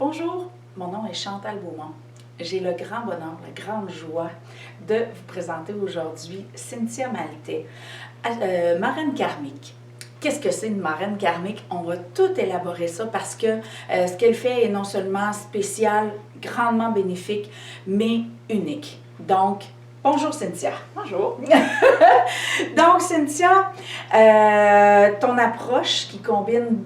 Bonjour, mon nom est Chantal Beaumont. J'ai le grand bonheur, la grande joie de vous présenter aujourd'hui Cynthia Maltais, marraine karmique. Qu'est-ce que c'est une marraine karmique? On va tout élaborer ça parce que ce qu'elle fait est non seulement spécial, grandement bénéfique, mais unique. Donc, bonjour Cynthia. Bonjour. Donc Cynthia, ton approche qui combine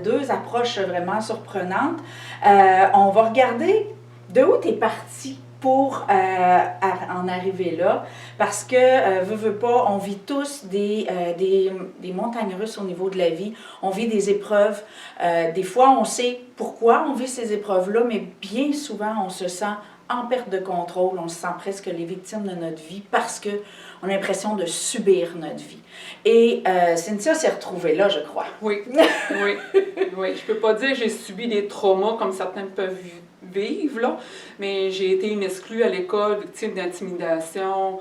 deux approches vraiment surprenantes. On va regarder de où tu es partie pour en arriver là, parce que, veux pas, on vit tous des montagnes russes au niveau de la vie, on vit des épreuves, des fois on sait pourquoi on vit ces épreuves-là, mais bien souvent on se sent en perte de contrôle, on se sent presque les victimes de notre vie parce qu'on a l'impression de subir notre vie. Et Cynthia s'est retrouvée là, je crois. Oui, oui. Je peux pas dire que j'ai subi des traumas comme certains peuvent vivre, là, mais j'ai été une exclue à l'école, victime d'intimidation,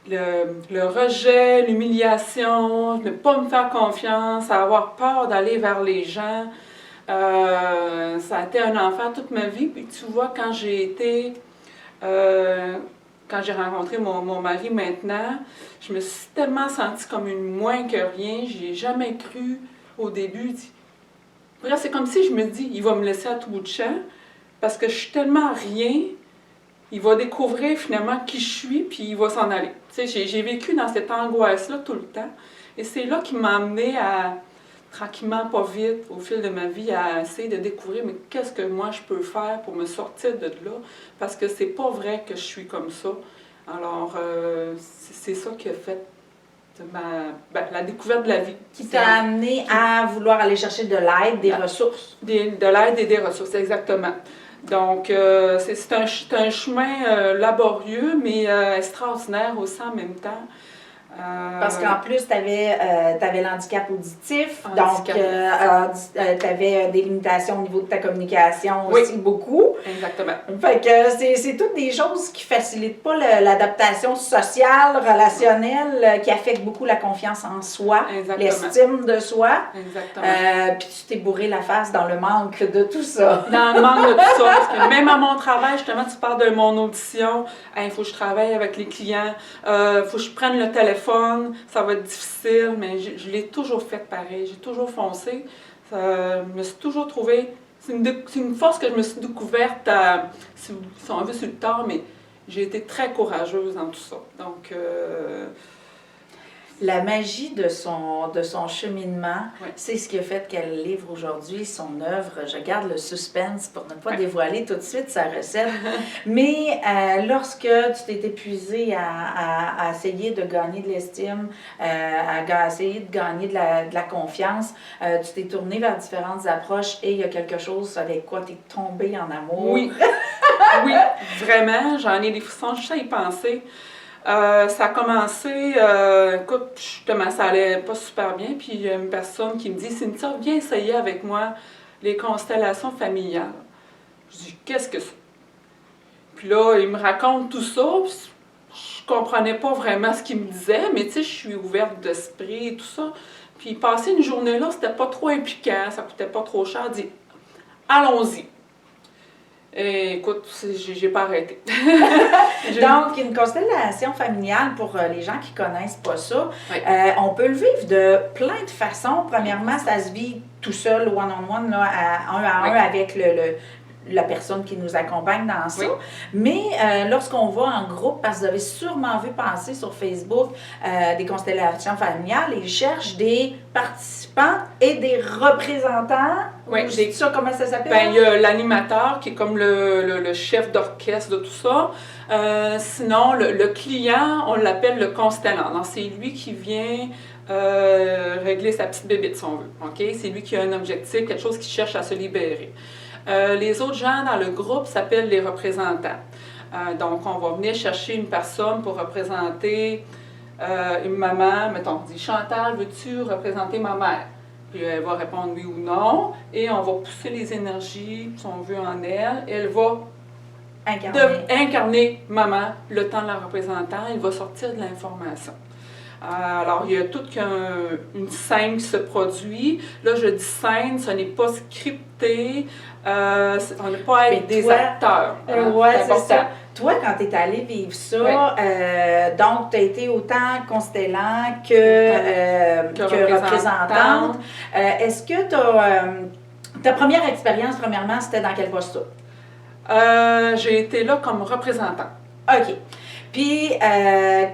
le rejet, l'humiliation, ne pas me faire confiance, avoir peur d'aller vers les gens. Ça a été un enfer toute ma vie. Puis tu vois, quand j'ai rencontré mon mari maintenant, je me suis tellement sentie comme une moins que rien. J'ai jamais cru au début. Bref, c'est comme si je me dis, il va me laisser à tout bout de champ parce que je suis tellement rien. Il va découvrir finalement qui je suis, puis il va s'en aller. Tu sais, j'ai vécu dans cette angoisse-là tout le temps. Et c'est là qui m'a amenée à, tranquillement, pas vite, au fil de ma vie, à essayer de découvrir, mais qu'est-ce que moi je peux faire pour me sortir de là? Parce que c'est pas vrai que je suis comme ça. Alors, c'est ça qui a fait la découverte de la vie. Qui t'a amené à vouloir aller chercher de l'aide, des ressources. De l'aide et des ressources, exactement. Donc, c'est un chemin laborieux, mais extraordinaire aussi en même temps. Parce qu'en plus, tu avais l'handicap auditif, donc tu avais des limitations au niveau de ta communication aussi, beaucoup. Exactement. Fait que c'est toutes des choses qui facilitent pas l'adaptation sociale, relationnelle, qui affectent beaucoup la confiance en soi, l'estime de soi. Exactement. Puis tu t'es bourré la face dans le manque de tout ça. Dans le manque de tout ça. Parce que même à mon travail, justement, tu parles de mon audition. Il faut que je travaille avec les clients. Il faut que je prenne le téléphone. Ça va être difficile, mais je l'ai toujours fait pareil. J'ai toujours foncé. Je me suis toujours trouvée... C'est une force que je me suis découverte, si on veut sur le tard, mais j'ai été très courageuse dans tout ça. Donc... La magie de son cheminement, c'est ce qui a fait qu'elle livre aujourd'hui son œuvre. Je garde le suspense pour ne pas dévoiler tout de suite sa recette. Mais lorsque tu t'es épuisée à essayer de gagner de l'estime, à essayer de gagner de la confiance, tu t'es tournée vers différentes approches et il y a quelque chose avec quoi tu es tombée en amour. Oui, oui, vraiment. J'en ai des frissons juste à y penser. Ça a commencé, écoute, justement, ça allait pas super bien, puis il y a une personne qui me dit « Cynthia, viens essayer avec moi les constellations familiales. » Je dis « Qu'est-ce que c'est? » Puis là, il me raconte tout ça, puis je comprenais pas vraiment ce qu'il me disait, mais tu sais, je suis ouverte d'esprit et tout ça. Puis passer une journée là, c'était pas trop impliquant, ça coûtait pas trop cher, il dit « Allons-y. » Et écoute, j'ai pas arrêté. Donc, une constellation familiale, pour les gens qui connaissent pas ça, on peut le vivre de plein de façons. Premièrement, ça se vit tout seul, one-on-one, là, un à un, avec la personne qui nous accompagne dans ça. Mais lorsqu'on va en groupe, parce que vous avez sûrement vu passer sur Facebook des constellations familiales, ils cherchent des participants et des représentants. Oui, ça, comment ça s'appelle? Ben, il y a l'animateur qui est comme le chef d'orchestre de tout ça. Sinon, le client, on l'appelle le constellant. Donc, c'est lui qui vient régler sa petite bébite, si on veut. Okay? C'est lui qui a un objectif, quelque chose qui cherche à se libérer. Les autres gens dans le groupe s'appellent les représentants. Donc, on va venir chercher une personne pour représenter une maman. Mettons, on dit « Chantal, veux-tu représenter ma mère? » Puis elle va répondre oui ou non. Et on va pousser les énergies, si on veut, en elle. Elle va incarner maman le temps de la représentant. Elle va sortir de l'information. Alors, il y a toute une scène qui se produit. Là, je dis scène, ce n'est pas scripté, on n'est pas à être des acteurs. Oui, c'est ça. Toi, quand tu es allé vivre ça, donc tu as été autant constellant que représentante. Est-ce que ta première expérience, premièrement, c'était dans quel poste? J'ai été là comme représentant. OK. Puis,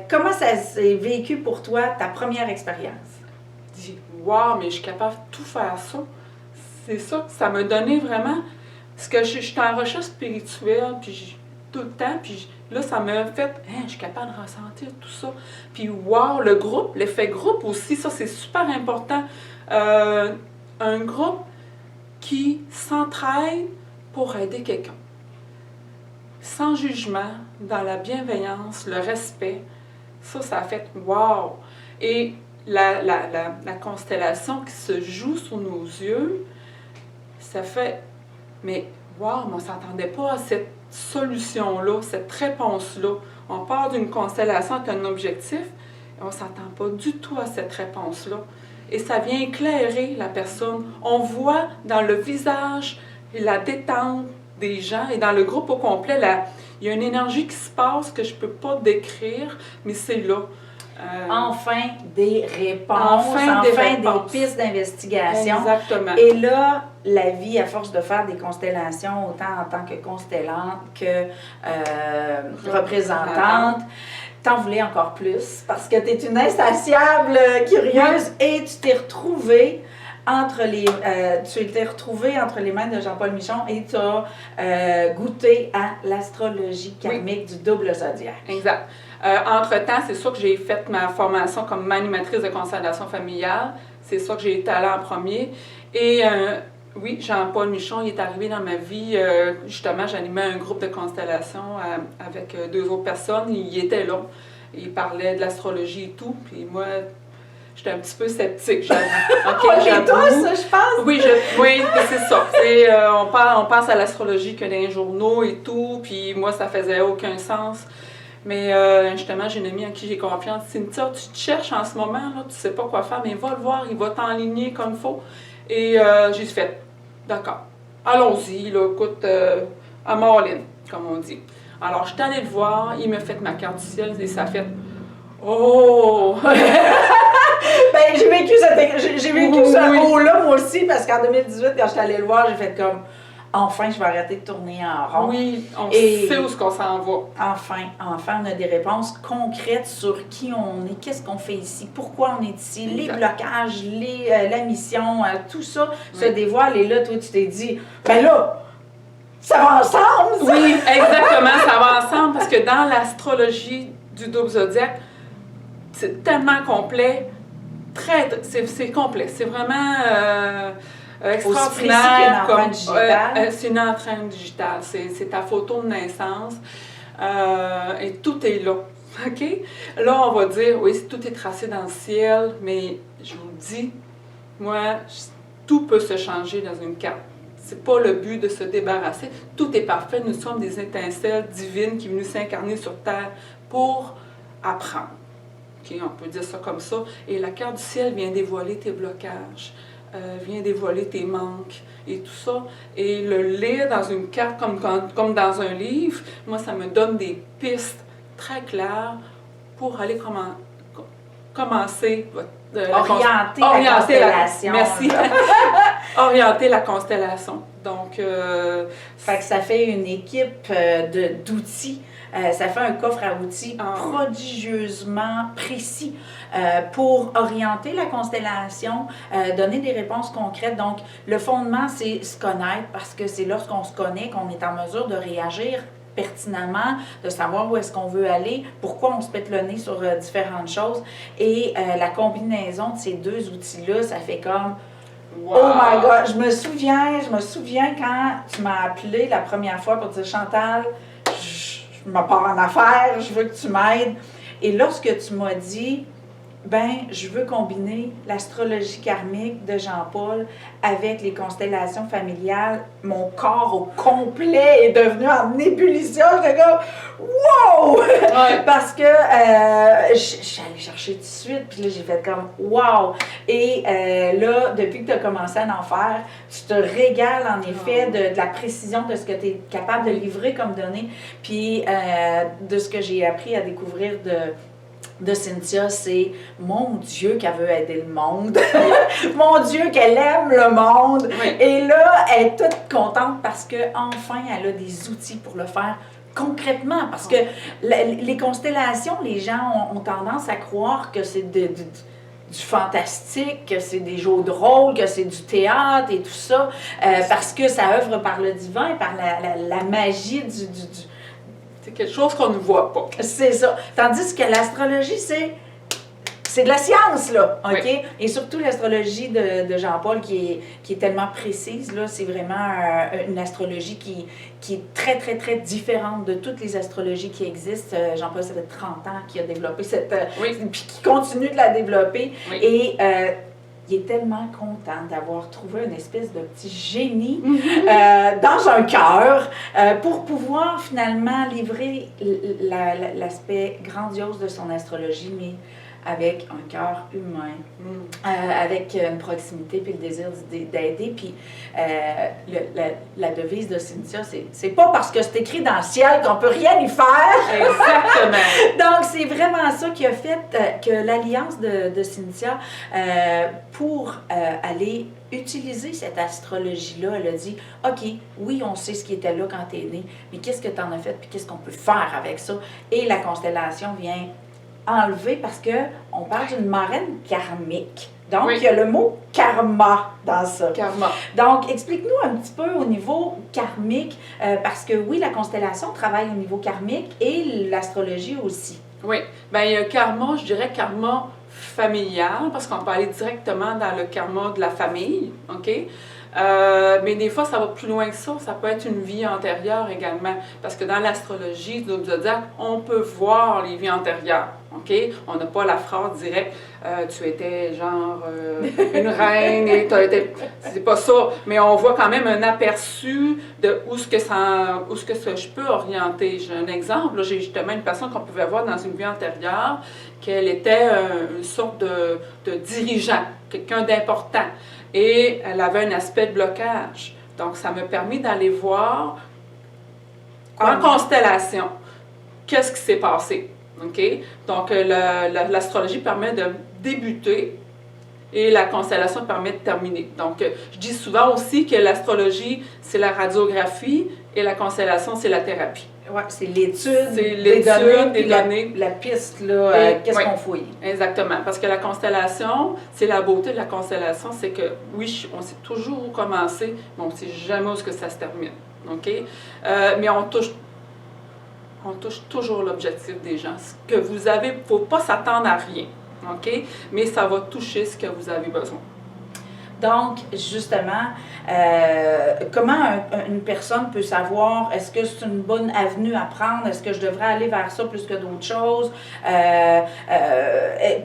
comment ça s'est vécu pour toi, ta première expérience? Je dis, wow, mais je suis capable de tout faire ça. C'est ça que ça m'a donné vraiment. Parce que je suis en recherche spirituelle, puis tout le temps, puis là, ça m'a fait, je suis capable de ressentir tout ça. Puis, wow, le groupe, l'effet groupe aussi, ça, c'est super important. Un groupe qui s'entraide pour aider quelqu'un. Sans jugement, dans la bienveillance, le respect, ça a fait wow! Et la constellation qui se joue sous nos yeux, ça fait, mais wow, mais on ne s'attendait pas à cette solution-là, cette réponse-là. On part d'une constellation avec un objectif, et on ne s'attend pas du tout à cette réponse-là. Et ça vient éclairer la personne. On voit dans le visage la détente des gens et dans le groupe au complet, il y a une énergie qui se passe que je ne peux pas décrire, mais c'est là. Enfin des réponses, enfin des pistes d'investigation. Exactement. Et là, la vie, à force de faire des constellations, autant en tant que constellante que représentante, t'en voulais encore plus parce que tu es une insatiable curieuse et tu t'es retrouvée entre les mains de Jean-Paul Michon et tu as goûté à l'astrologie karmique du double zodiaque. Exact. Entre-temps, c'est sûr que j'ai fait ma formation comme animatrice de constellation familiale. C'est ça que j'ai été allée en premier. Et oui, Jean-Paul Michon, il est arrivé dans ma vie. Justement, j'animais un groupe de constellation avec 2 autres personnes. Il était là. Il parlait de l'astrologie et tout. Puis moi, j'étais un petit peu sceptique. On est tous, je pense. Oui, c'est ça. On pense à l'astrologie que dans les journaux et tout. Puis moi, ça faisait aucun sens. Mais justement, j'ai une amie en qui j'ai confiance. Cynthia, tu te cherches en ce moment, là, tu ne sais pas quoi faire, mais va le voir, il va t'enligner comme il faut. Et j'ai fait, d'accord, allons-y, là, écoute, à Marlene, comme on dit. Alors, je suis allée le voir, il m'a fait ma carte du ciel et ça a fait, oh! Ben, j'ai vécu ce haut-là, moi aussi, parce qu'en 2018, quand je suis allée le voir, j'ai fait comme, enfin, je vais arrêter de tourner en rond. Oui, on sait où qu'on s'en va. Enfin, on a des réponses concrètes sur qui on est, qu'est-ce qu'on fait ici, pourquoi on est ici, les blocages, la mission, tout ça se dévoile. Et là, toi, tu t'es dit, ben là, ça va ensemble, ça! Oui, exactement, ça va ensemble, parce que dans l'astrologie du double zodiaque, c'est tellement complet, c'est complet, c'est vraiment extraordinaire. C'est une empreinte digitale, c'est ta photo de naissance et tout est là. OK? Là, on va dire, oui, tout est tracé dans le ciel, mais je vous le dis, moi, tout peut se changer dans une carte. C'est pas le but de se débarrasser. Tout est parfait. Nous sommes des étincelles divines qui sont venues s'incarner sur Terre pour apprendre. Okay, on peut dire ça comme ça. Et la carte du ciel vient dévoiler tes blocages, vient dévoiler tes manques et tout ça. Et le lire dans une carte comme dans un livre, moi, ça me donne des pistes très claires pour aller commencer orienter la constellation. Merci. Orienter la constellation. Donc, fait que ça fait une équipe d'outils. Ça fait un coffre à outils prodigieusement précis pour orienter la constellation, donner des réponses concrètes. Donc, le fondement, c'est se connaître parce que c'est lorsqu'on se connaît qu'on est en mesure de réagir pertinemment, de savoir où est-ce qu'on veut aller, pourquoi on se pète le nez sur différentes choses. Et la combinaison de ces 2 outils-là, ça fait comme wow. Oh my God! Je me souviens quand tu m'as appelé la première fois pour dire Chantal, je me pars en affaires, je veux que tu m'aides. Et lorsque tu m'as dit ben, je veux combiner l'astrologie karmique de Jean-Paul avec les constellations familiales. Mon corps au complet est devenu en ébullition. J'étais comme, wow! Ouais. Parce que je suis allée chercher tout de suite, puis là, j'ai fait comme, wow! Et là, depuis que tu as commencé à en faire, tu te régales en effet de la précision de ce que tu es capable de livrer comme données, puis de ce que j'ai appris à découvrir de Cynthia, c'est mon Dieu qu'elle veut aider le monde, mon Dieu qu'elle aime le monde. Oui. Et là, elle est toute contente parce qu'enfin, elle a des outils pour le faire concrètement. Parce que les constellations, les gens ont tendance à croire que c'est du fantastique, que c'est des jeux de rôle, que c'est du théâtre et tout ça, parce que ça œuvre par le divin, par la magie du C'est quelque chose qu'on ne voit pas. c'est ça. Tandis que l'astrologie, c'est de la science, là, OK? Oui. Et surtout l'astrologie de Jean-Paul qui est tellement précise, là. C'est vraiment une astrologie qui est très, très, très différente de toutes les astrologies qui existent. Jean-Paul, ça fait 30 ans qu'il a développé cette... Oui. puis qui continue de la développer. Oui. Et il est tellement content d'avoir trouvé une espèce de petit génie dans un cœur pour pouvoir finalement livrer l'aspect grandiose de son astrologie, mais avec un cœur humain, avec une proximité puis le désir d'aider. Puis la devise de Cynthia, c'est pas parce que c'est écrit dans le ciel qu'on peut rien y faire. Exactement. Donc, c'est vraiment ça qui a fait que l'alliance de Cynthia, pour aller utiliser cette astrologie-là, elle a dit, OK, oui, on sait ce qui était là quand tu es né, mais qu'est-ce que tu en as fait, puis qu'est-ce qu'on peut faire avec ça? Et la constellation vient enlever, parce qu'on parle d'une marraine karmique. Donc, Oui. il y a le mot karma dans ça. Karma. Donc, explique-nous un petit peu au niveau karmique, parce que oui, la constellation travaille au niveau karmique et l'astrologie aussi. Oui. Bien, il y a karma, je dirais karma familial, parce qu'on peut aller directement dans le karma de la famille, OK? Mais des fois, ça va plus loin que ça. Ça peut être une vie antérieure également. Parce que dans l'astrologie du zodiaque, on peut voir les vies antérieures. OK? On n'a pas la phrase directe tu étais genre une reine et tu as été. C'est pas ça. Mais on voit quand même un aperçu de où ce que je peux orienter. J'ai un exemple. Là, j'ai justement une personne qu'on pouvait voir dans une vie antérieure, qu'elle était une sorte de dirigeant, quelqu'un d'important. Et elle avait un aspect de blocage. Donc, ça m'a permis d'aller voir en constellation qu'est-ce qui s'est passé. OK? Donc, l'astrologie permet de débuter et la constellation permet de terminer. Donc, je dis souvent aussi que l'astrologie, c'est la radiographie et la constellation, c'est la thérapie. Oui, c'est l'étude des données. La piste, là, qu'est-ce qu'on fouille. Exactement. Parce que la constellation, c'est la beauté de la constellation, c'est que, oui, on sait toujours où commencer, mais on ne sait jamais où ça se termine. OK? Mais on touche toujours l'objectif des gens. Ce que vous avez, il ne faut pas s'attendre à rien. OK? Mais ça va toucher ce que vous avez besoin. Donc, justement, comment une personne peut savoir, est-ce que c'est une bonne avenue à prendre? Est-ce que je devrais aller vers ça plus que d'autres choses?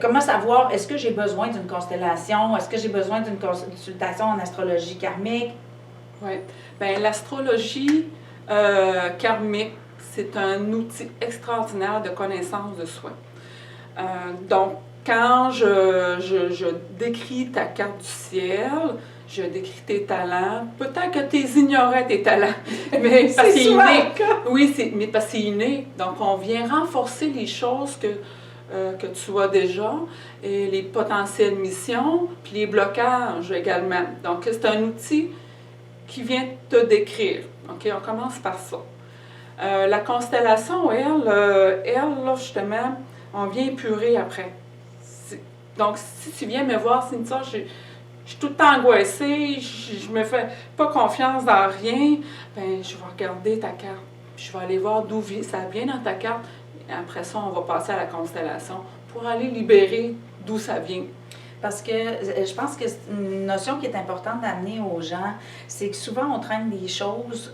Comment savoir, est-ce que j'ai besoin d'une constellation? Est-ce que j'ai besoin d'une consultation en astrologie karmique? Oui. Bien, l'astrologie karmique, c'est un outil extraordinaire de connaissance de soi. Donc, quand je décris ta carte du ciel, je décris tes talents. Peut-être que tu ignorais tes talents, mais parce que c'est inné. Oui, mais parce que c'est inné. Donc, on vient renforcer les choses que tu as déjà, et les potentielles missions, puis les blocages également. Donc, c'est un outil qui vient te décrire. OK, on commence par ça. La constellation, elle, là, justement, on vient épurer après. Donc, si tu viens me voir, Cynthia, je suis tout le temps angoissée, je me fais pas confiance dans rien, bien, je vais regarder ta carte, puis je vais aller voir d'où ça vient dans ta carte, et après ça, on va passer à la constellation pour aller libérer d'où ça vient. Parce que je pense que c'est une notion qui est importante d'amener aux gens, c'est que souvent on traîne des choses,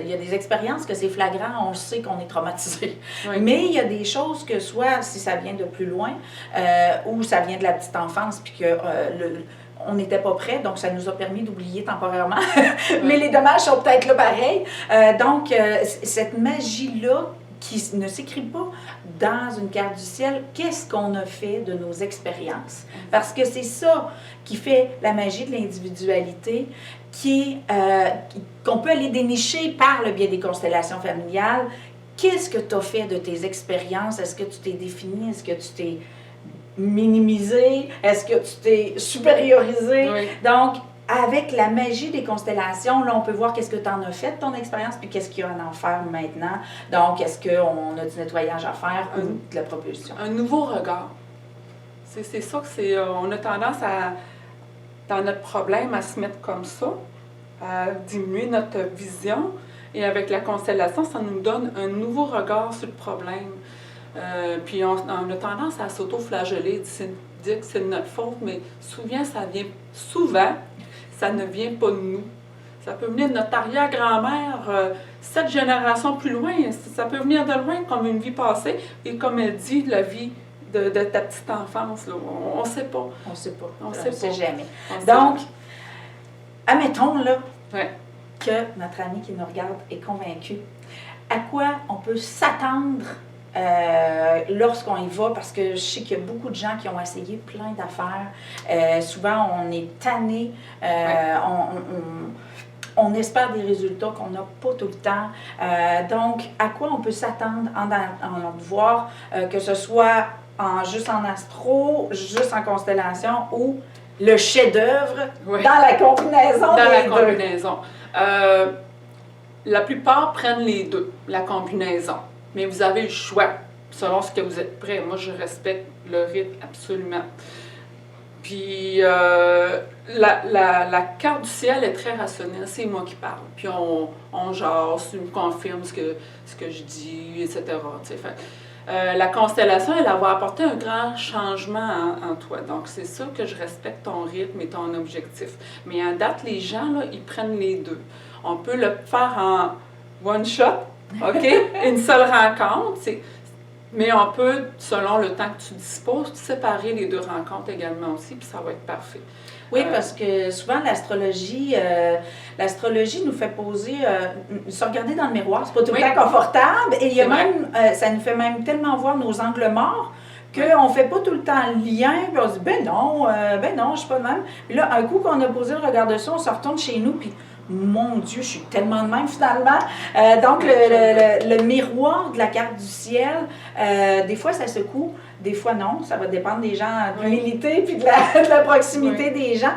il y a des expériences que c'est flagrant, on sait qu'on est traumatisé. Oui. Mais il y a des choses que soit si ça vient de plus loin ou ça vient de la petite enfance, puis que on n'était pas prêt, donc ça nous a permis d'oublier temporairement. Mais les dommages sont peut-être là pareil. Donc, cette magie-là qui ne s'écrit pas dans une carte du ciel, qu'est-ce qu'on a fait de nos expériences? Parce que c'est ça qui fait la magie de l'individualité, qu'on peut aller dénicher par le biais des constellations familiales. Qu'est-ce que tu as fait de tes expériences? Est-ce que tu t'es défini? Est-ce que tu t'es minimisé? Est-ce que tu t'es supériorisé? Oui. Donc, avec la magie des constellations, là, on peut voir qu'est-ce que tu en as fait de ton expérience, puis qu'est-ce qu'il y a à en faire maintenant. Donc, est-ce qu'on a du nettoyage à faire ou de la propulsion? Un nouveau regard. C'est ça que c'est. On a tendance dans notre problème, à se mettre comme ça, à diminuer notre vision. Et avec la constellation, ça nous donne un nouveau regard sur le problème. Puis on a tendance à s'auto-flageller, dire que c'est de notre faute, mais souvent, ça ne vient pas de nous. Ça peut venir de notre arrière-grand-mère, 7 générations plus loin. Ça peut venir de loin comme une vie passée. Et comme elle dit, la vie de ta petite enfance, là, on ne sait pas. On ne sait pas. On ne sait jamais. On Donc, admettons là, ouais. que notre ami qui nous regarde est convaincu. À quoi on peut s'attendre lorsqu'on y va, parce que je sais qu'il y a beaucoup de gens qui ont essayé plein d'affaires. Souvent, on est tanné, on espère des résultats qu'on n'a pas tout le temps. Donc, à quoi on peut s'attendre en voir, que ce soit juste en astro, juste en constellation ou le chef-d'œuvre dans la combinaison des deux. Dans la combinaison. La plupart prennent les deux, la combinaison. Mais vous avez le choix, selon ce que vous êtes prêt. Moi, je respecte le rythme absolument. Puis, la carte du ciel est très rationnelle. C'est moi qui parle. Puis, on jase, tu me confirmes ce que je dis, etc. La constellation, elle va apporter un grand changement en toi. Donc, c'est ça que je respecte ton rythme et ton objectif. Mais en date, les gens, là, ils prennent les deux. On peut le faire en one shot, OK? Une seule rencontre. Mais on peut, selon le temps que tu disposes, séparer les deux rencontres également aussi, puis ça va être parfait. Oui, parce que souvent, l'astrologie nous fait poser, se regarder dans le miroir, c'est pas tout le temps confortable, et il y a même, ça nous fait même tellement voir nos angles morts qu'on ne fait pas tout le temps le lien, puis on se dit, ben non, je suis pas de même. Puis là, un coup qu'on a posé le regard dessus, on se retourne chez nous, puis mon Dieu, je suis tellement de même finalement. Donc, le miroir de la carte du ciel, des fois, ça secoue, des fois non. Ça va dépendre des gens, de l'humilité puis de la proximité des gens.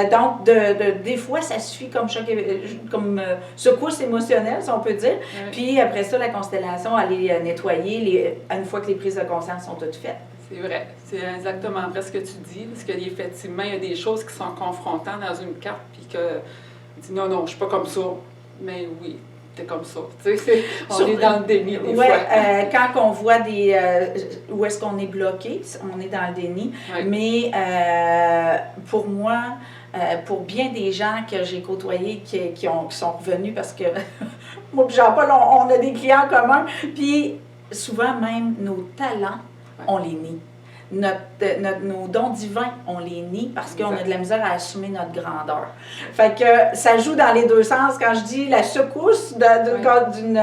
Donc, des fois, ça suffit comme secousse émotionnelle, si on peut dire. Puis après ça, la constellation, aller nettoyer une fois que les prises de conscience sont toutes faites. C'est vrai. C'est exactement vrai ce que tu dis. Parce qu'effectivement, il y a des choses qui sont confrontantes dans une carte, puis que dit non, je suis pas comme ça. Mais oui, t'es comme ça. Tu sais, on est dans le déni des fois. Quand on voit où est-ce qu'on est bloqué, on est dans le déni. Oui. Mais pour moi, pour bien des gens que j'ai côtoyés qui sont revenus parce que moi et Jean-Paul, on a des clients communs, puis souvent même nos talents, on les nie. Nos dons divins, on les nie parce qu'on a de la misère à assumer notre grandeur. Fait que ça joue dans les deux sens. Quand je dis la secousse d'une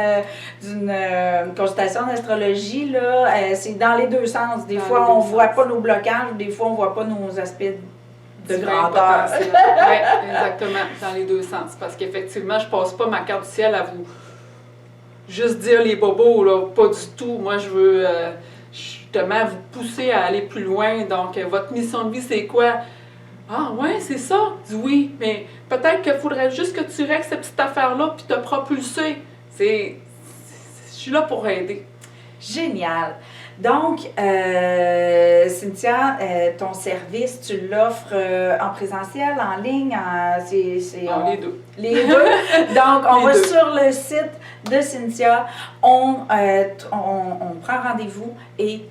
consultation d'astrologie, c'est dans les deux sens. Des fois, on ne voit pas nos blocages, des fois, on ne voit pas nos aspects de grandeur. Oui, exactement, dans les deux sens. Parce qu'effectivement, je ne passe pas ma carte du ciel à vous juste dire les bobos, là, pas du tout. Moi, je veux justement vous pousser à aller plus loin. Donc, votre mission de vie, c'est quoi? Ah, ouais, c'est ça? Oui, mais peut-être qu'il faudrait juste que tu règles cette petite affaire-là puis te propulser. Je suis là pour aider. Génial! Donc, Cynthia, ton service, tu l'offres en présentiel, en ligne, Les deux. Les deux. Donc, on Les va deux. sur le site de Cynthia, on prend rendez-vous et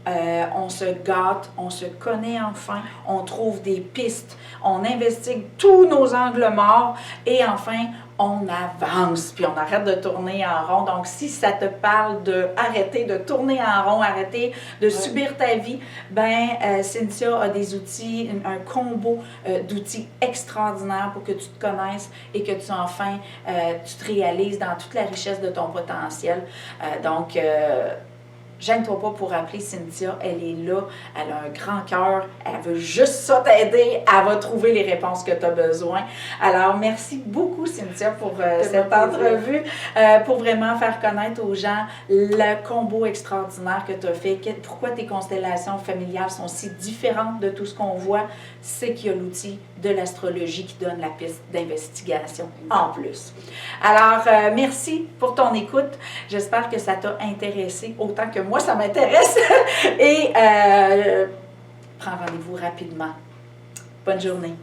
on se gâte, on se connaît enfin, on trouve des pistes, on investigue tous nos angles morts et enfin, on avance, puis on arrête de tourner en rond. Donc, si ça te parle de arrêter de tourner en rond, arrêter de subir ta vie, ben Cynthia a des outils, un combo d'outils extraordinaires pour que tu te connaisses et que tu enfin, tu te réalises dans toute la richesse de ton potentiel. Donc, gêne-toi pas pour appeler Cynthia, elle est là, elle a un grand cœur, elle veut juste ça t'aider, elle va trouver les réponses que tu as besoin. Alors, merci beaucoup Cynthia pour cette entrevue, pour vraiment faire connaître aux gens le combo extraordinaire que tu as fait, pourquoi tes constellations familiales sont si différentes de tout ce qu'on voit, c'est qu'il y a l'outil de l'astrologie qui donne la piste d'investigation en plus. Alors, merci pour ton écoute, j'espère que ça t'a intéressé autant que moi, ça m'intéresse. Et prends rendez-vous rapidement. Bonne journée.